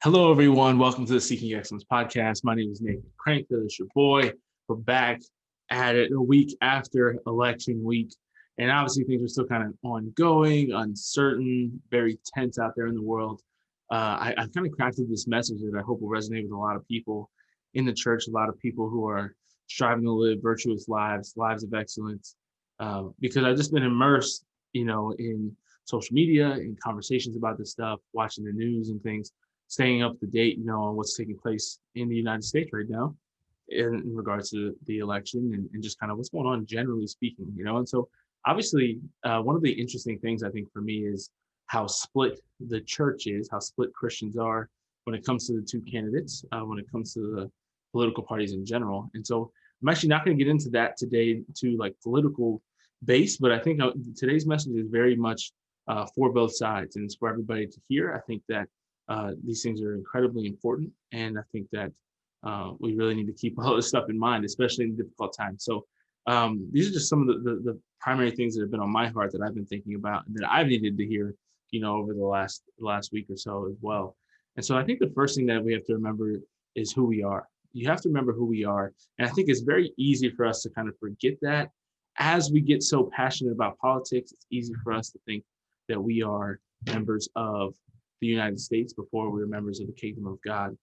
Hello, everyone. Welcome to the Seeking Excellence podcast. My name is Nathan Crank. This your boy. We're back at it a week after election week. And obviously, things are still kind of ongoing, uncertain, very tense out there in the world. I've kind of crafted this message that I hope will resonate with a lot of people in the church, a lot of people who are striving to live virtuous lives, lives of excellence. Because I've just been immersed, in social media, in conversations about this stuff, watching the news and things, staying up to date, on what's taking place in the United States right now in regards to the election and just kind of what's going on generally speaking, And so obviously, one of the interesting things I think for me is how split the church is, how split Christians are when it comes to the two candidates, when it comes to the political parties in general. And so I'm actually not going to get into that today to like political base, but I think today's message is very much for both sides and it's for everybody to hear. I think that these things are incredibly important. And I think that we really need to keep all this stuff in mind, especially in difficult times. So these are just some of the primary things that have been on my heart that I've been thinking about and that I've needed to hear, over the last week or so as well. And so I think the first thing that we have to remember is who we are. You have to remember who we are. And I think it's very easy for us to kind of forget that as we get so passionate about politics. It's easy for us to think that we are members of the United States before we were members of the kingdom of God.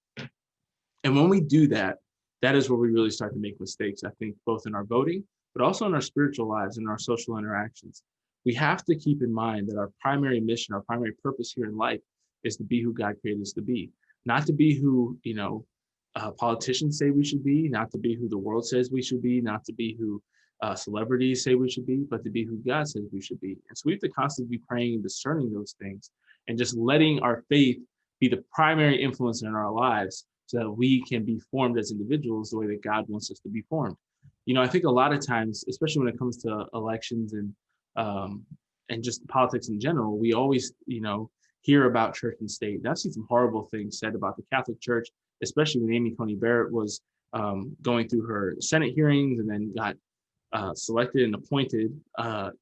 And when we do that, that is where we really start to make mistakes, I think, both in our voting, but also in our spiritual lives and our social interactions. We have to keep in mind that our primary mission, our primary purpose here in life is to be who God created us to be, not to be who, politicians say we should be, not to be who the world says we should be, not to be who celebrities say we should be, but to be who God says we should be. And so we have to constantly be praying and discerning those things and just letting our faith be the primary influence in our lives so that we can be formed as individuals the way that God wants us to be formed. I think a lot of times, especially when it comes to elections and just politics in general, we always, hear about church and state. And I've seen some horrible things said about the Catholic Church, especially when Amy Coney Barrett was going through her Senate hearings and then got selected and appointed.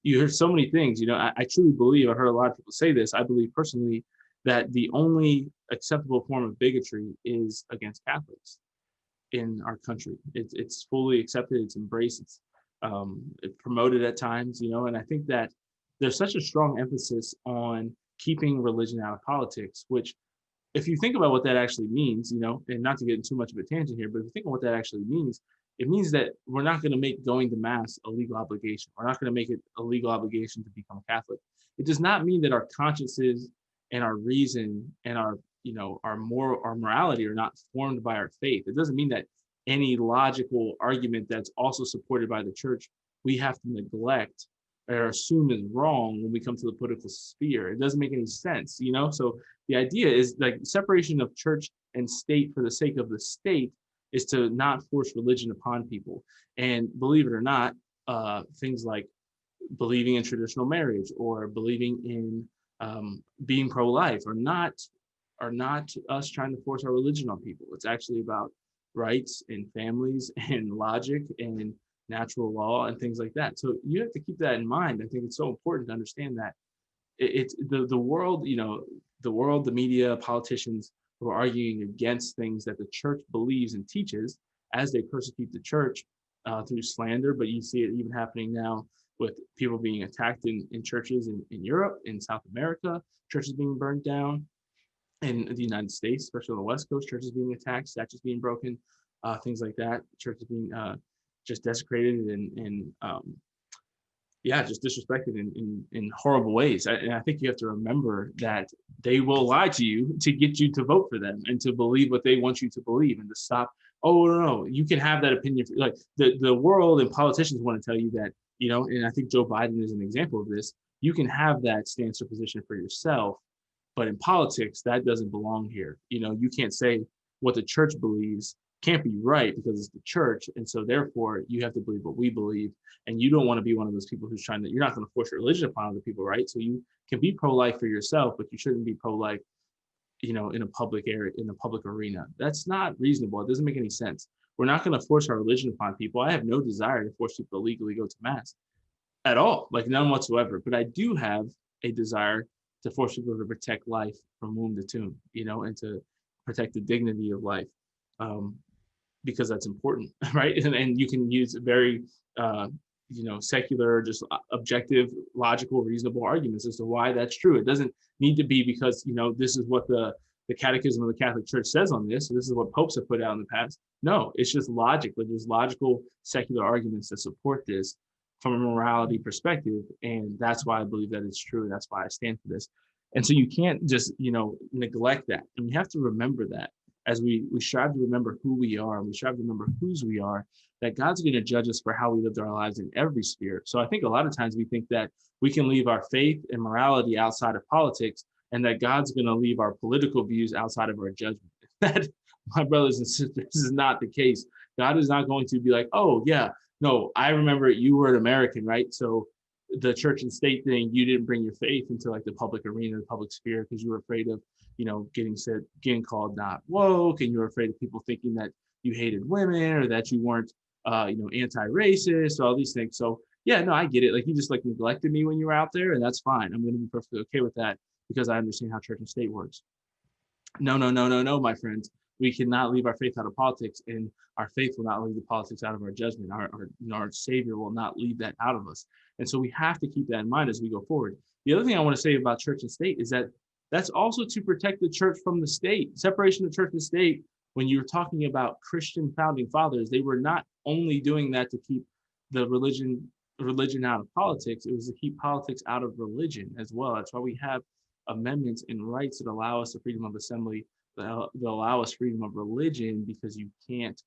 You hear so many things. I truly believe, I've heard a lot of people say this, I believe personally that the only acceptable form of bigotry is against Catholics in our country. It's fully accepted, it's embraced, it's promoted at times, and I think that there's such a strong emphasis on keeping religion out of politics, which if you think about what that actually means, and not to get into too much of a tangent here, but if you think of what that actually means, it means that we're not going to make going to mass a legal obligation. We're not going to make it a legal obligation to become Catholic. It does not mean that our consciences and our reason and our morality are not formed by our faith. It doesn't mean that any logical argument that's also supported by the church we have to neglect or assume is wrong when we come to the political sphere. It doesn't make any sense, So the idea is like separation of church and state for the sake of the state is to not force religion upon people. And believe it or not, things like believing in traditional marriage or believing in being pro-life are not us trying to force our religion on people. It's actually about rights and families and logic and natural law and things like that. So you have to keep that in mind. I think it's so important to understand that it's the world, the media, politicians who are arguing against things that the church believes and teaches as they persecute the church through slander. But you see it even happening now with people being attacked in churches in Europe, in South America, churches being burned down in the United States, especially on the West Coast, churches being attacked, statues being broken, things like that, churches being just desecrated and just disrespected in horrible ways. And I think you have to remember that they will lie to you to get you to vote for them and to believe what they want you to believe and to stop. Oh, no, you can have that opinion. Like the world and politicians want to tell you that, and I think Joe Biden is an example of this. You can have that stance or position for yourself, but in politics, that doesn't belong here. You can't say what the church believes can't be right because it's the church. And so therefore you have to believe what we believe. And you don't want to be one of those people who's you're not going to force your religion upon other people, right? So you can be pro-life for yourself, but you shouldn't be pro-life, in a public area, in a public arena. That's not reasonable. It doesn't make any sense. We're not going to force our religion upon people. I have no desire to force people to legally go to mass at all, like none whatsoever. But I do have a desire to force people to protect life from womb to tomb, and to protect the dignity of life, because that's important, right? And you can use very secular, just objective, logical, reasonable arguments as to why that's true. It doesn't need to be because this is what the Catechism of the Catholic Church says on this. So this is what popes have put out in the past. No, it's just logic. Like there's logical secular arguments that support this from a morality perspective, and that's why I believe that it's true. That's why I stand for this. And so you can't just neglect that, and we have to remember that as we strive to remember who we are, and we strive to remember whose we are, that God's going to judge us for how we lived our lives in every sphere. So I think a lot of times we think that we can leave our faith and morality outside of politics, and that God's going to leave our political views outside of our judgment. That, my brothers and sisters, this is not the case. God is not going to be like, oh yeah, no, I remember you were an American, right? So the church and state thing, you didn't bring your faith into like the public arena, the public sphere, because you were afraid of, getting called not woke, and you were afraid of people thinking that you hated women or that you weren't, anti-racist, all these things. So yeah, no, I get it. Like you just like neglected me when you were out there, and that's fine. I'm going to be perfectly okay with that because I understand how church and state works. No, no, no, no, no, my friends. We cannot leave our faith out of politics, and our faith will not leave the politics out of our judgment. Our Savior will not leave that out of us. And so we have to keep that in mind as we go forward. The other thing I want to say about church and state is that that's also to protect the church from the state. Separation of church and state, when you're talking about Christian founding fathers, they were not only doing that to keep the religion out of politics, it was to keep politics out of religion as well. That's why we have amendments and rights that allow us the freedom of assembly, that allow us freedom of religion, because you can't,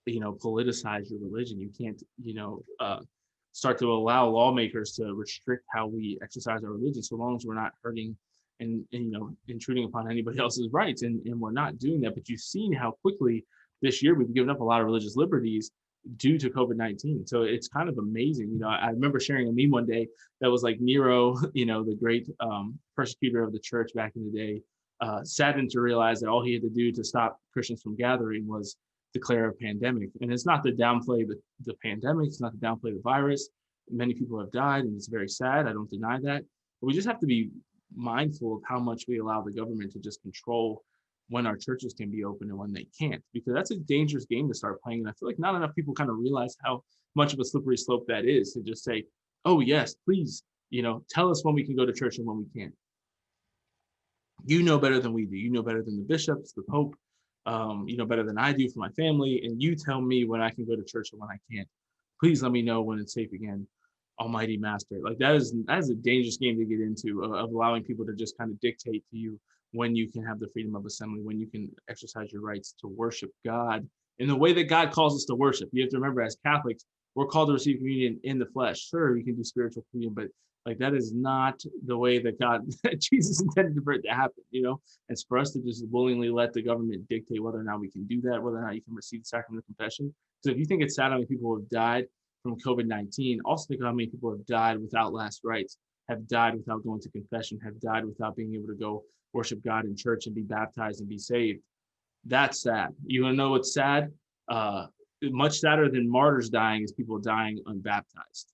politicize your religion. You can't, start to allow lawmakers to restrict how we exercise our religion, so long as we're not hurting and intruding upon anybody else's rights. And we're not doing that. But you've seen how quickly this year we've given up a lot of religious liberties due to COVID-19. So it's kind of amazing. I remember sharing a meme one day that was like Nero, the great persecutor of the church back in the day, saddened to realize that all he had to do to stop Christians from gathering was declare a pandemic. And it's not to downplay the pandemic, it's not to downplay the virus. Many people have died, and it's very sad. I don't deny that. But we just have to be mindful of how much we allow the government to just control when our churches can be open and when they can't, because that's a dangerous game to start playing. And I feel like not enough people kind of realize how much of a slippery slope that is, to just say, oh yes, please, tell us when we can go to church and when we can't. You know better than we do. You know better than the bishops, the Pope, better than I do for my family. And you tell me when I can go to church and when I can't. Please let me know when it's safe again, Almighty Master. Like that is a dangerous game to get into, of allowing people to just kind of dictate to you when you can have the freedom of assembly, when you can exercise your rights to worship God in the way that God calls us to worship. You have to remember, as Catholics, we're called to receive communion in the flesh. Sure, we can do spiritual communion, but like that is not the way that Jesus intended for it to happen, And for us to just willingly let the government dictate whether or not we can do that, whether or not you can receive the sacrament of confession. So if you think it's sad how many people have died from COVID-19, also think of how many people have died without last rites, have died without going to confession, have died without being able to go worship God in church and be baptized and be saved. That's sad. You want to know what's sad? Much sadder than martyrs dying is people dying unbaptized,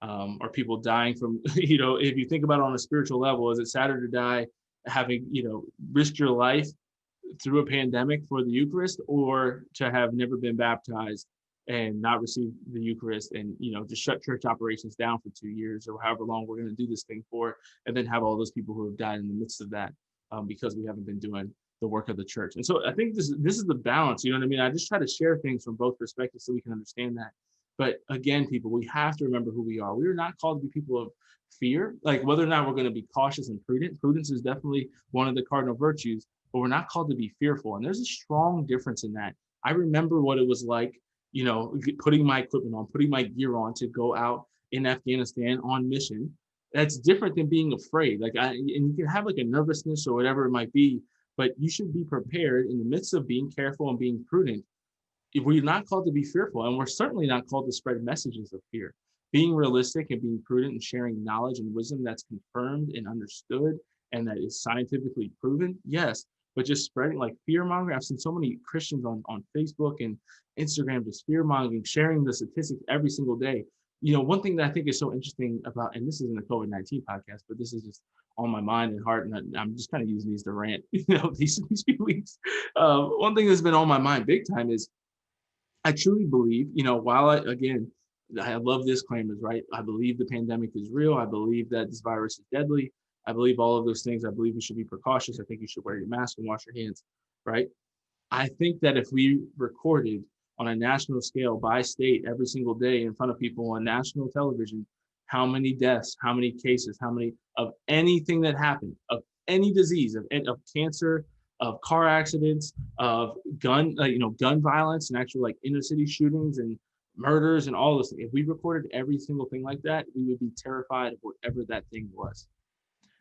or people dying from, if you think about it on a spiritual level, is it sadder to die having, risked your life through a pandemic for the Eucharist, or to have never been baptized and not receive the Eucharist and, just shut church operations down for 2 years or however long we're going to do this thing for, and then have all those people who have died in the midst of that, because we haven't been doing the work of the church. And so I think this is the balance, you know what I mean? I just try to share things from both perspectives so we can understand that. But again, people, we have to remember who we are. We are not called to be people of fear, like whether or not we're going to be cautious and prudent. Prudence is definitely one of the cardinal virtues, but we're not called to be fearful. And there's a strong difference in that. I remember what it was like, putting my equipment on, putting my gear on to go out in Afghanistan on mission. That's different than being afraid. And you can have like a nervousness or whatever it might be, but you should be prepared in the midst of being careful and being prudent. We're not called to be fearful, and we're certainly not called to spread messages of fear. Being realistic and being prudent and sharing knowledge and wisdom that's confirmed and understood and that is scientifically proven, yes, but just spreading like fear mongering. I've seen so many Christians on Facebook and Instagram just fear mongering, sharing the statistics every single day. One thing that I think is so interesting about, and this isn't a COVID-19 podcast, but this is just on my mind and heart, and I'm just kind of using these to rant, these few weeks. One thing that's been on my mind big time is I truly believe, while I love disclaimers, right? I believe the pandemic is real. I believe that this virus is deadly. I believe all of those things. I believe you should be precautious. I think you should wear your mask and wash your hands, right? I think that if we recorded on a national scale by state every single day in front of people on national television, how many deaths, how many cases, how many of anything that happened, of any disease, of cancer, of car accidents, of gun violence and actual like inner city shootings and murders and all this. If we recorded every single thing like that, we would be terrified of whatever that thing was.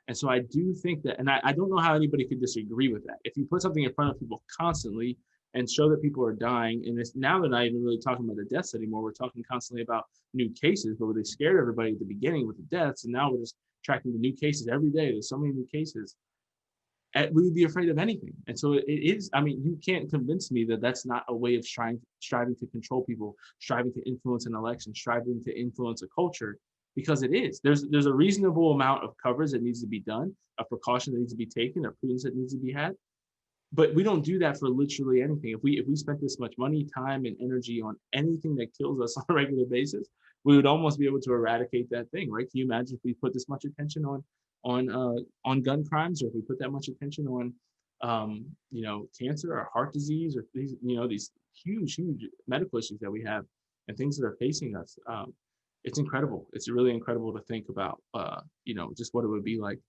And so I do think that, and I don't know how anybody could disagree with that. If you put something in front of people constantly and show that people are dying, and it's now they're not even really talking about the deaths anymore. We're talking constantly about new cases, but they scared everybody at the beginning with the deaths, and now we're just tracking the new cases every day. There's so many new cases. We would be afraid of anything. And so it is, I mean, you can't convince me that that's not a way of striving to control people, striving to influence an election, striving to influence a culture, because it is. There's a reasonable amount of coverage that needs to be done, a precaution that needs to be taken, a prudence that needs to be had. But we don't do that for literally anything. If we spent this much money, time, and energy on anything that kills us on a regular basis, we would almost be able to eradicate that thing, right? Can you imagine if we put this much attention on gun crimes, or if we put that much attention on cancer or heart disease, or these huge medical issues that we have and things that are facing us? It's incredible. It's really incredible to think about just what it would be like.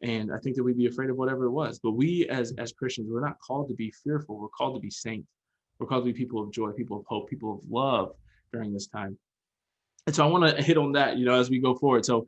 And I think that we'd be afraid of whatever it was. But we as Christians, we're not called to be fearful. We're called to be saints. We're called to be people of joy, people of hope, people of love during this time. And so I want to hit on that, as we go forward. So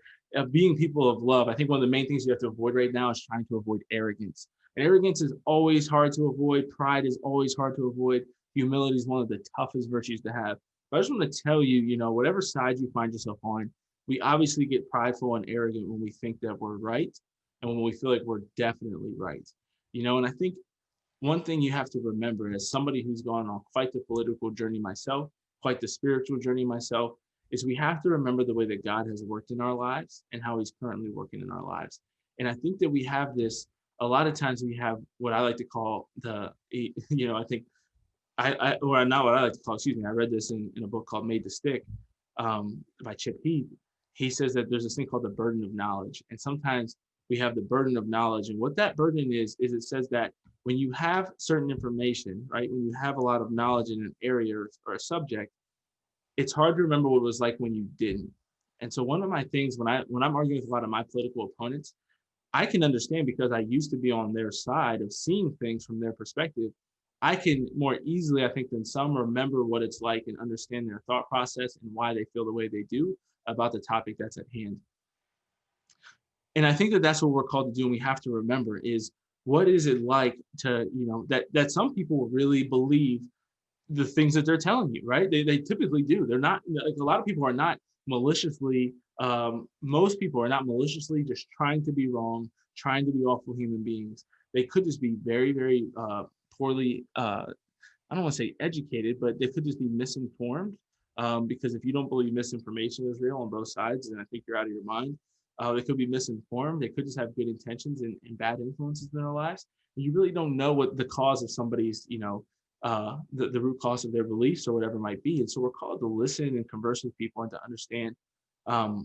being people of love, I think one of the main things you have to avoid right now is trying to avoid arrogance. And arrogance is always hard to avoid. Pride is always hard to avoid. Humility is one of the toughest virtues to have. But I just want to tell you, whatever side you find yourself on, we obviously get prideful and arrogant when we think that we're right and when we feel like we're definitely right. And I think one thing you have to remember, as somebody who's gone on quite the political journey myself, quite the spiritual journey myself, is we have to remember the way that God has worked in our lives and how he's currently working in our lives. And I think that we have this, a lot of times we have what I like to call I think or not what I like to call, excuse me, I read this in a book called Made to Stick by Chip Heath. He says that there's this thing called the burden of knowledge. And sometimes we have the burden of knowledge. And what that burden is it says that when you have certain information, right, when you have a lot of knowledge in an area or a subject, it's hard to remember what it was like when you didn't. And so one of my things when I'm arguing with a lot of my political opponents, I can understand because I used to be on their side of seeing things from their perspective. I can more easily, I think, than some remember what it's like and understand their thought process and why they feel the way they do about the topic that's at hand. And I think that that's what we're called to do. And we have to remember is what is it like to, that some people really believe the things that they're telling you, right? They typically do. They're not, like, a lot of people are not maliciously, most people are not maliciously just trying to be wrong, trying to be awful human beings. They could just be very, very poorly, I don't want to say educated, but they could just be misinformed. Because if you don't believe misinformation is real on both sides, then I think you're out of your mind. They could be misinformed. They could just have good intentions and bad influences in their lives. And you really don't know what the cause of somebody's, the root cause of their beliefs or whatever it might be. And so we're called to listen and converse with people and to understand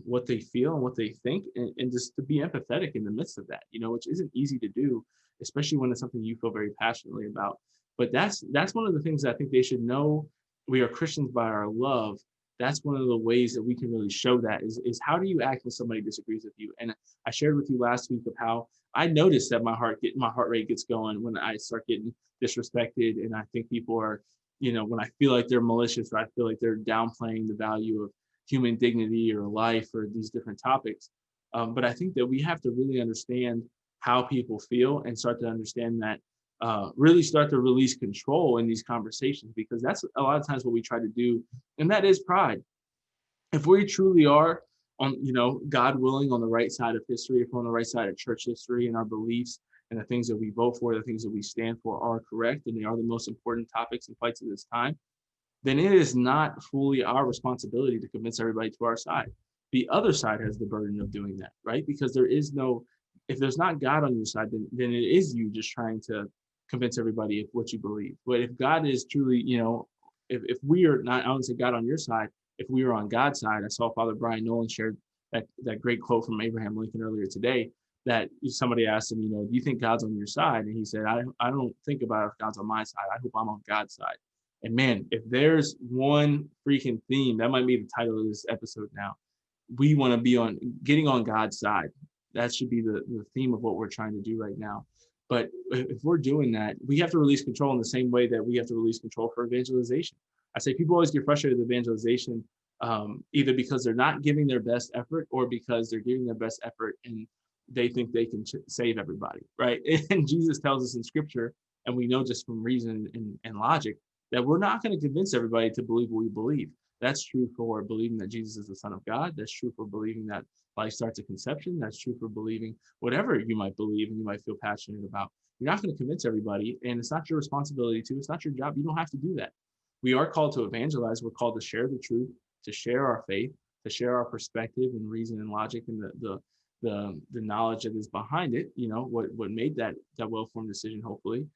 what they feel and what they think, and just to be empathetic in the midst of that, which isn't easy to do, especially when it's something you feel very passionately about. But that's one of the things that I think they should know. We are Christians by our love. That's one of the ways that we can really show that is how do you act when somebody disagrees with you? And I shared with you last week of how I noticed that my heart rate gets going when I start getting disrespected. And I think people are, when I feel like they're malicious, or I feel like they're downplaying the value of human dignity or life or these different topics. But I think that we have to really understand how people feel and start to understand that, really start to release control in these conversations, because that's a lot of times what we try to do. And that is pride. If we truly are on, God willing, on the right side of history, if we're on the right side of church history and our beliefs and the things that we vote for, the things that we stand for are correct, and they are the most important topics and fights of this time, then it is not fully our responsibility to convince everybody to our side. The other side has the burden of doing that, right? Because there is no if there's not God on your side, then it is you just trying to convince everybody of what you believe. But if God is truly, if we are not, I wouldn't say God on your side, if we are on God's side. I saw Father Brian Nolan shared that great quote from Abraham Lincoln earlier today, that somebody asked him, do you think God's on your side? And he said, I don't think about if God's on my side. I hope I'm on God's side. And man, if there's one freaking theme, that might be the title of this episode now. We want to be on getting on God's side. That should be the theme of what we're trying to do right now. But if we're doing that, we have to release control in the same way that we have to release control for evangelization. I say people always get frustrated with evangelization, either because they're not giving their best effort or because they're giving their best effort and they think they can save everybody, right? And Jesus tells us in scripture, and we know just from reason and logic, that we're not going to convince everybody to believe what we believe. That's true for believing that Jesus is the Son of God. That's true for believing that life starts at conception. That's true for believing whatever you might believe and you might feel passionate about. You're not going to convince everybody, and it's not your responsibility to. It's not your job. You don't have to do that. We are called to evangelize. We're called to share the truth, to share our faith, to share our perspective and reason and logic and the knowledge that is behind it. What made that well-formed decision, hopefully.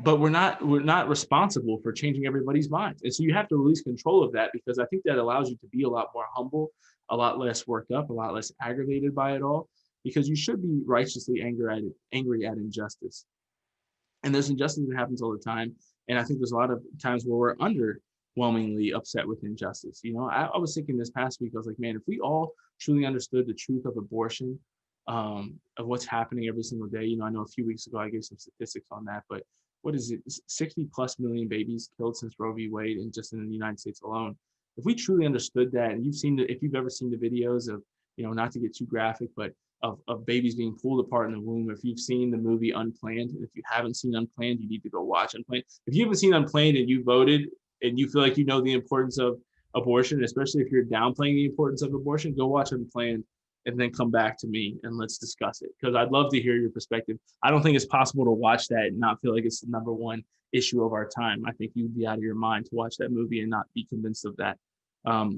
But we're not responsible for changing everybody's minds. And so you have to release control of that, because I think that allows you to be a lot more humble, a lot less worked up, a lot less aggravated by it all, because you should be righteously angry at injustice. And there's injustice that happens all the time. And I think there's a lot of times where we're underwhelmingly upset with injustice. I was thinking this past week, I was like, man, if we all truly understood the truth of abortion, of what's happening every single day. I know a few weeks ago I gave some statistics on that, but what is it, 60 plus million babies killed since Roe v. Wade, and just in the United States alone. If we truly understood that, and if you've ever seen the videos of, not to get too graphic, but of babies being pulled apart in the womb, if you've seen the movie Unplanned, and if you haven't seen Unplanned, you need to go watch Unplanned. If you haven't seen Unplanned and you voted and you feel like you know the importance of abortion, especially if you're downplaying the importance of abortion, go watch Unplanned and then come back to me and let's discuss it, because I'd love to hear your perspective. I don't think it's possible to watch that and not feel like it's the number one issue of our time. I think you'd be out of your mind to watch that movie and not be convinced of that.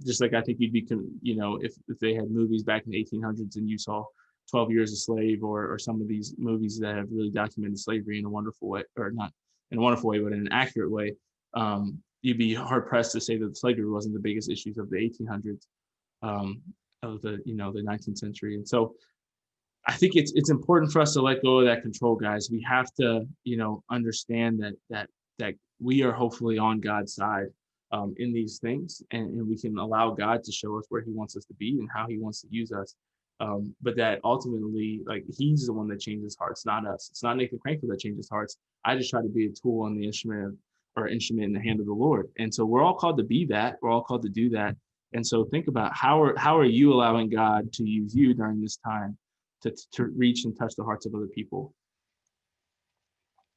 Just like I think you'd be, if they had movies back in the 1800s and you saw 12 Years a Slave or some of these movies that have really documented slavery in a wonderful way, or not in a wonderful way, but in an accurate way, you'd be hard pressed to say that slavery wasn't the biggest issues of the 1800s. Of the 19th century. And so I think it's important for us to let go of that control, guys. We have to understand that we are hopefully on God's side in these things, and we can allow God to show us where he wants us to be and how he wants to use us, but that ultimately, like, he's the one that changes hearts, not us. It's not Nathan Crankville that changes hearts. I just try to be a tool on the instrument in the hand of the Lord. And so we're all called to be that. We're all called to do that. And so think about how are you allowing God to use you during this time to reach and touch the hearts of other people.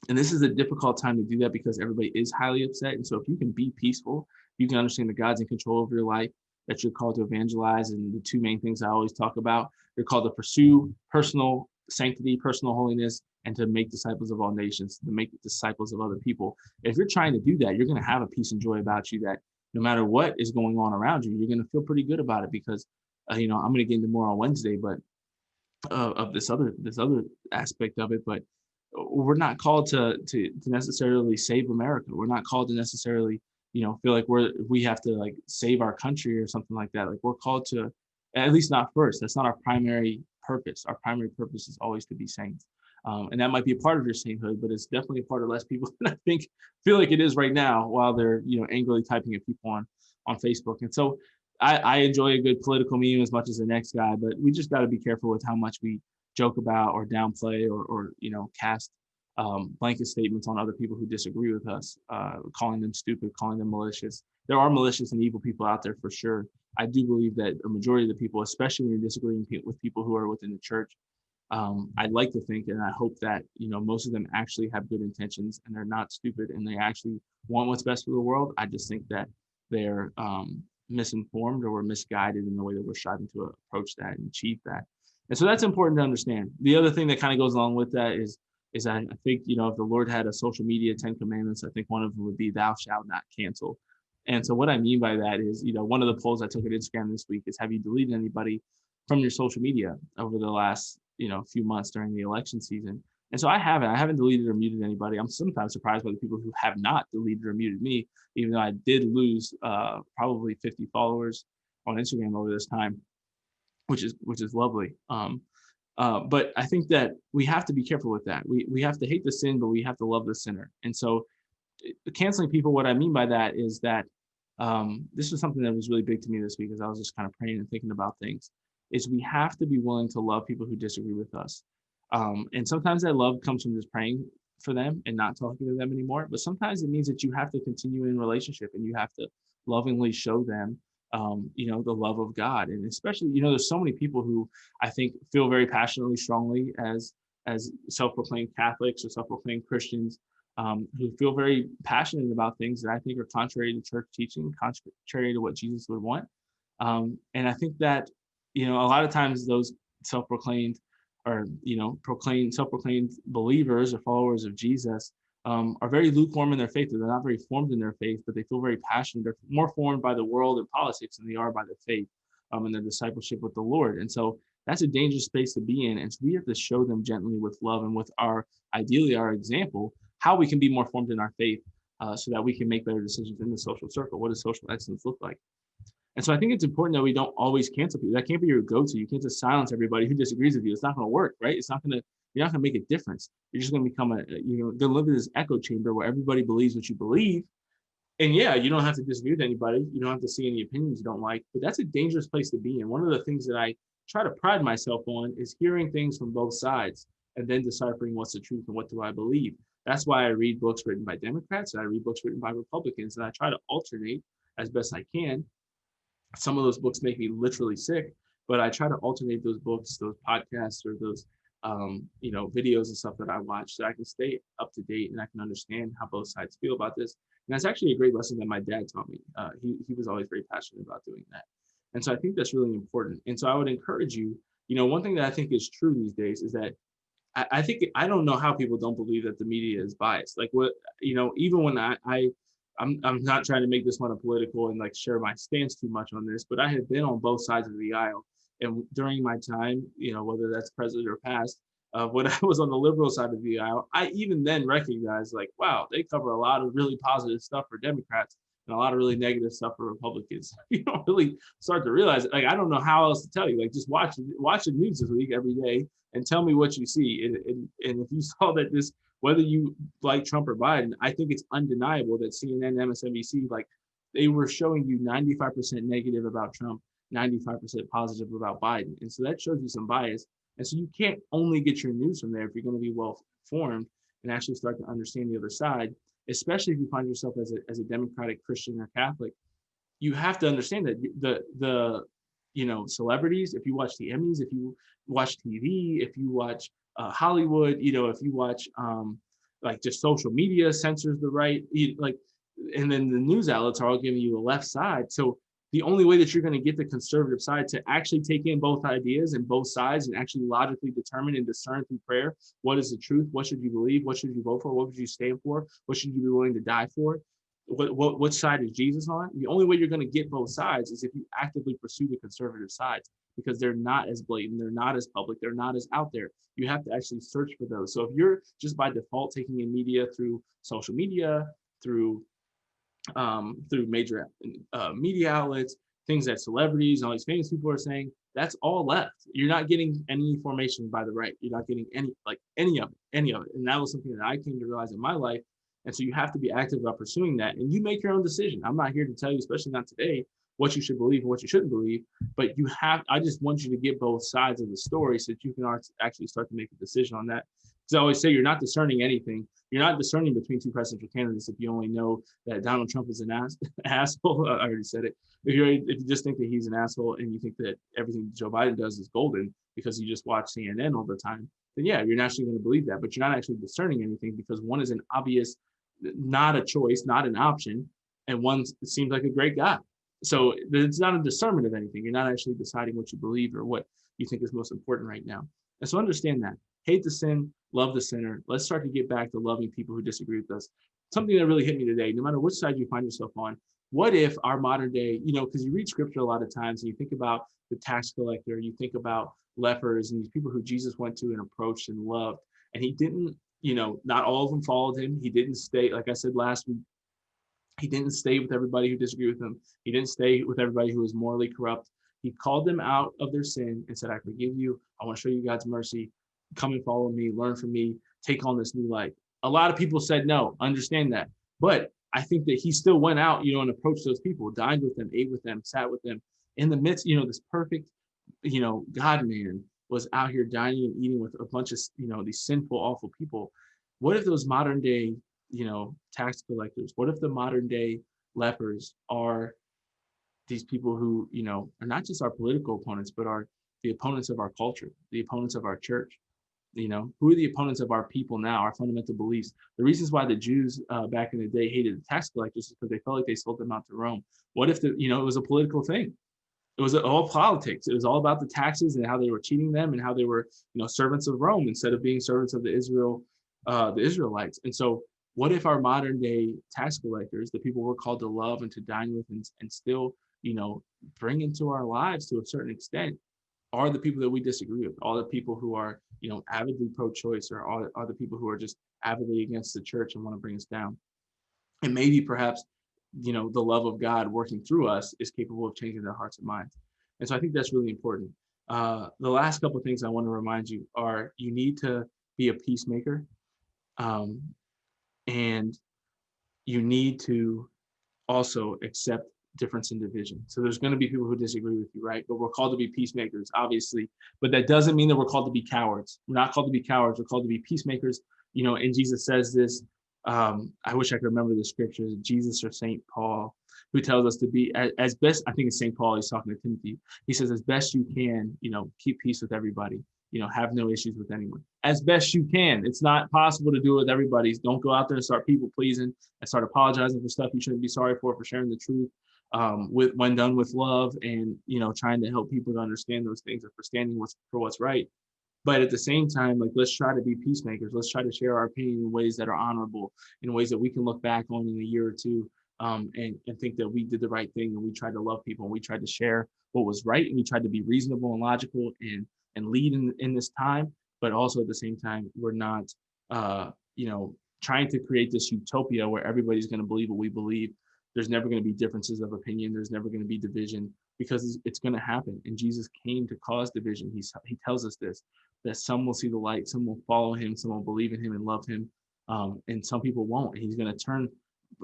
And this is a difficult time to do that because everybody is highly upset. And so if you can be peaceful, you can understand that God's in control of your life, that you're called to evangelize. And the two main things I always talk about, you're called to pursue personal sanctity, personal holiness, and to make disciples of all nations, to make disciples of other people. If you're trying to do that, you're going to have a peace and joy about you that no matter what is going on around you, you're going to feel pretty good about it, because, I'm going to get into more on Wednesday, but of this other aspect of it. But we're not called to necessarily save America. We're not called to necessarily, feel like we have to like save our country or something like that. Like, we're called to, at least not first. That's not our primary purpose. Our primary purpose is always to be saints. And that might be a part of your sainthood, but it's definitely a part of less people than I feel like it is right now, while they're, angrily typing at people on Facebook. And so I enjoy a good political meme as much as the next guy, but we just got to be careful with how much we joke about or downplay or cast blanket statements on other people who disagree with us, calling them stupid, calling them malicious. There are malicious and evil people out there for sure. I do believe that a majority of the people, especially when you're disagreeing with people who are within the church, I'd like to think, and I hope that, most of them actually have good intentions and they're not stupid and they actually want what's best for the world. I just think that they're misinformed or misguided in the way that we're striving to approach that and achieve that. And so that's important to understand. The other thing that kind of goes along with that is I think, if the Lord had a social media 10 commandments, I think one of them would be thou shalt not cancel. And so what I mean by that is, one of the polls I took at Instagram this week is, have you deleted anybody from your social media over the last few months during the election season. And so I haven't deleted or muted anybody. I'm sometimes surprised by the people who have not deleted or muted me, even though I did lose probably 50 followers on Instagram over this time, which is lovely. But I think that we have to be careful with that. We have to hate the sin, but we have to love the sinner. And so canceling people, what I mean by that is that this was something that was really big to me this week as I was just kind of praying and thinking about things, is we have to be willing to love people who disagree with us. And sometimes that love comes from just praying for them and not talking to them anymore. But sometimes it means that you have to continue in relationship and you have to lovingly show them, the love of God. And especially, there's so many people who I think feel very passionately, strongly as self-proclaimed Catholics or self-proclaimed Christians, who feel very passionate about things that I think are contrary to church teaching, contrary to what Jesus would want. And I think that, a lot of times those self-proclaimed or, self-proclaimed believers or followers of Jesus are very lukewarm in their faith. They're not very formed in their faith, but they feel very passionate. They're more formed by the world and politics than they are by their faith and their discipleship with the Lord. And so that's a dangerous space to be in. And so we have to show them gently with love and with ideally our example, how we can be more formed in our faith so that we can make better decisions in the social circle. What does social excellence look like? And so I think it's important that we don't always cancel people. That can't be your go-to. You can't just silence everybody who disagrees with you. It's not going to work, right? You're not going to make a difference. You're just going to become going to live in this echo chamber where everybody believes what you believe. And yeah, you don't have to disagree with anybody. You don't have to see any opinions you don't like, but that's a dangerous place to be in. One of the things that I try to pride myself on is hearing things from both sides and then deciphering what's the truth and what do I believe. That's why I read books written by Democrats and I read books written by Republicans, and I try to alternate as best I can. Some of those books make me literally sick, but I try to alternate those books, those podcasts, or those videos and stuff that I watch so I can stay up to date and I can understand how both sides feel about this. And that's actually a great lesson that my dad taught me. He was always very passionate about doing that. And so I think that's really important. And so I would encourage you, one thing that I think is true these days is that I think, I don't know how people don't believe that the media is biased. Like even when I'm not trying to make this one a political and like share my stance too much on this, but I have been on both sides of the aisle. And during my time, whether that's present or past, when I was on the liberal side of the aisle, I even then recognized like, wow, they cover a lot of really positive stuff for Democrats and a lot of really negative stuff for Republicans. You don't really start to realize it. Like, I don't know how else to tell you. Like, just watch the news this week every day and tell me what you see. And if you saw that whether you like Trump or Biden, I think it's undeniable that CNN, MSNBC, like they were showing you 95% negative about Trump, 95% positive about Biden. And so that shows you some bias. And so you can't only get your news from there if you're going to be well formed and actually start to understand the other side, especially if you find yourself as a Democratic Christian or Catholic. You have to understand that the celebrities, if you watch the Emmys, if you watch TV, if you watch Hollywood, if you watch like just social media censors the right, and then the news outlets are all giving you a left side. So the only way that you're going to get the conservative side to actually take in both ideas and both sides and actually logically determine and discern through prayer, what is the truth? What should you believe? What should you vote for? What would you stand for? What should you be willing to die for? What side is Jesus on? The only way you're going to get both sides is if you actively pursue the conservative sides, because they're not as blatant, they're not as public, they're not as out there. You have to actually search for those. So if you're just by default taking in media through social media, through major media outlets, things that celebrities and all these famous people are saying, that's all left. You're not getting any information by the right. You're not getting any of it. And that was something that I came to realize in my life. And so you have to be active about pursuing that, and you make your own decision. I'm not here to tell you, especially not today, what you should believe and what you shouldn't believe, but I just want you to get both sides of the story so that you can actually start to make a decision on that. Because I always say, you're not discerning anything. You're not discerning between two presidential candidates if you only know that Donald Trump is an asshole. I already said it. If you just think that he's an asshole and you think that everything Joe Biden does is golden because you just watch CNN all the time, then yeah, you're naturally going to believe that. But you're not actually discerning anything, because one is an obvious, not a choice, not an option, and one seems like a great guy. So it's not a discernment of anything. You're not actually deciding what you believe or what you think is most important right now. And so understand that. Hate the sin, love the sinner. Let's start to get back to loving people who disagree with us. Something that really hit me today, no matter which side you find yourself on, what if our modern day, because you read scripture a lot of times and you think about the tax collector, you think about lepers and these people who Jesus went to and approached and loved, and he didn't, not all of them followed him. He didn't stay, like I said last week, he didn't stay with everybody who disagreed with him. He didn't stay with everybody who was morally corrupt. He called them out of their sin and said, I forgive you. I want to show you God's mercy. Come and follow me, learn from me, take on this new life. A lot of people said no, understand that. But I think that he still went out, and approached those people, dined with them, ate with them, sat with them in the midst, this perfect, God man was out here dining and eating with a bunch of, these sinful, awful people. What if those modern day, tax collectors, what if the modern day lepers are these people who, are not just our political opponents, but are the opponents of our culture, the opponents of our church? Who are the opponents of our people now, our fundamental beliefs? The reasons why the Jews back in the day hated the tax collectors is because they felt like they sold them out to Rome. What if it was a political thing? It was all politics. It was all about the taxes and how they were cheating them and how they were, servants of Rome instead of being servants of the Israelites. And so what if our modern day tax collectors, the people we're called to love and to dine with and still, bring into our lives to a certain extent, are the people that we disagree with, all the people who are, avidly pro-choice, or are the people who are just avidly against the church and want to bring us down? And maybe perhaps, the love of God working through us is capable of changing their hearts and minds. And so I think that's really important. The last couple of things I want to remind you are you need to be a peacemaker, and you need to also accept difference in division. So there's going to be people who disagree with you, right? But we're called to be peacemakers, obviously. But that doesn't mean that we're called to be cowards. We're not called to be cowards. We're called to be peacemakers. And Jesus says this. I wish I could remember the scriptures, Jesus or St. Paul, who tells us to be as best, I think it's St. Paul, he's talking to Timothy. He says, as best you can, keep peace with everybody, have no issues with anyone. As best you can. It's not possible to do it with everybody. Don't go out there and start people pleasing and start apologizing for stuff you shouldn't be sorry for sharing the truth. When done with love and, trying to help people to understand those things, or for standing for what's right. But at the same time, let's try to be peacemakers. Let's try to share our opinion in ways that are honorable, in ways that we can look back on in a year or two, and think that we did the right thing, and we tried to love people, and we tried to share what was right, and we tried to be reasonable and logical and lead in this time. But also at the same time, we're not, trying to create this utopia where everybody's going to believe what we believe. There's never going to be differences of opinion. There's never going to be division, because it's going to happen. And Jesus came to cause division. He tells us this, that some will see the light, some will follow him, some will believe in him and love him, and some people won't. And he's going to turn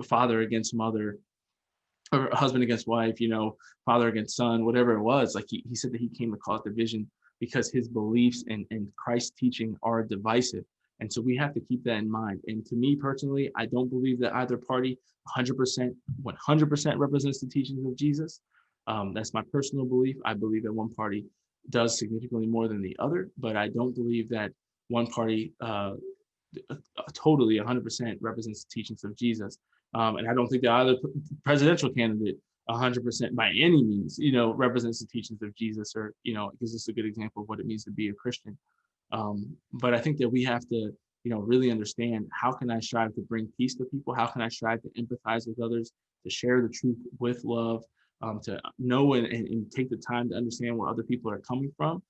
father against mother, or husband against wife, father against son, whatever it was. He said that he came to cause division because his beliefs and Christ's teaching are divisive. And so we have to keep that in mind. And to me personally, I don't believe that either party 100% represents the teachings of Jesus. That's my personal belief. I believe that one party does significantly more than the other, but I don't believe that one party totally 100% represents the teachings of Jesus. And I don't think that either presidential candidate 100% by any means, represents the teachings of Jesus, or, gives us a good example of what it means to be a Christian. But I think that we have to, really understand, how can I strive to bring peace to people? How can I strive to empathize with others, to share the truth with love, to know and take the time to understand where other people are coming from,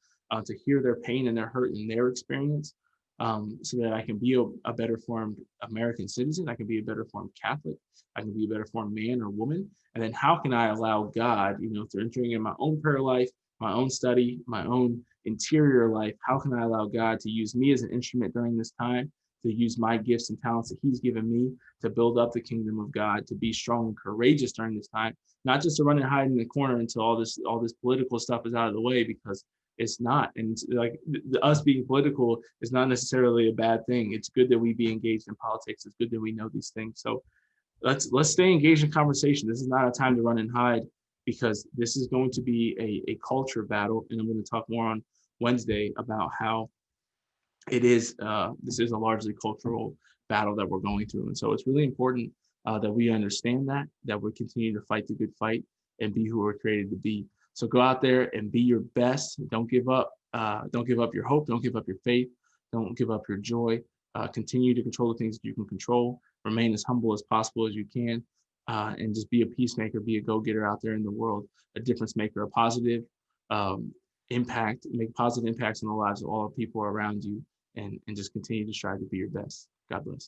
to hear their pain and their hurt and their experience, so that I can be a better formed American citizen. I can be a better formed Catholic. I can be a better formed man or woman. And then how can I allow God, through entering in my own prayer life, my own study, my own interior life, how can I allow God to use me as an instrument during this time, to use my gifts and talents that he's given me to build up the kingdom of God, to be strong and courageous during this time, not just to run and hide in the corner until all this political stuff is out of the way, because it's not. And us being political is not necessarily a bad thing. It's good that we be engaged in politics. It's good that we know these things. So let's stay engaged in conversation. This is not a time to run and hide, because this is going to be a culture battle. And I'm going to talk more on Wednesday about how it is, this is a largely cultural battle that we're going through. And so it's really important that we understand that we continue to fight the good fight and be who we're created to be. So go out there and be your best. Don't give up. Don't give up your hope. Don't give up your faith. Don't give up your joy. Continue to control the things that you can control. Remain as humble as possible as you can. and just be a peacemaker, be a go-getter out there in the world, a difference maker, a positive um, impact, make positive impacts in the lives of all the people around you, and just continue to strive to be your best. God bless.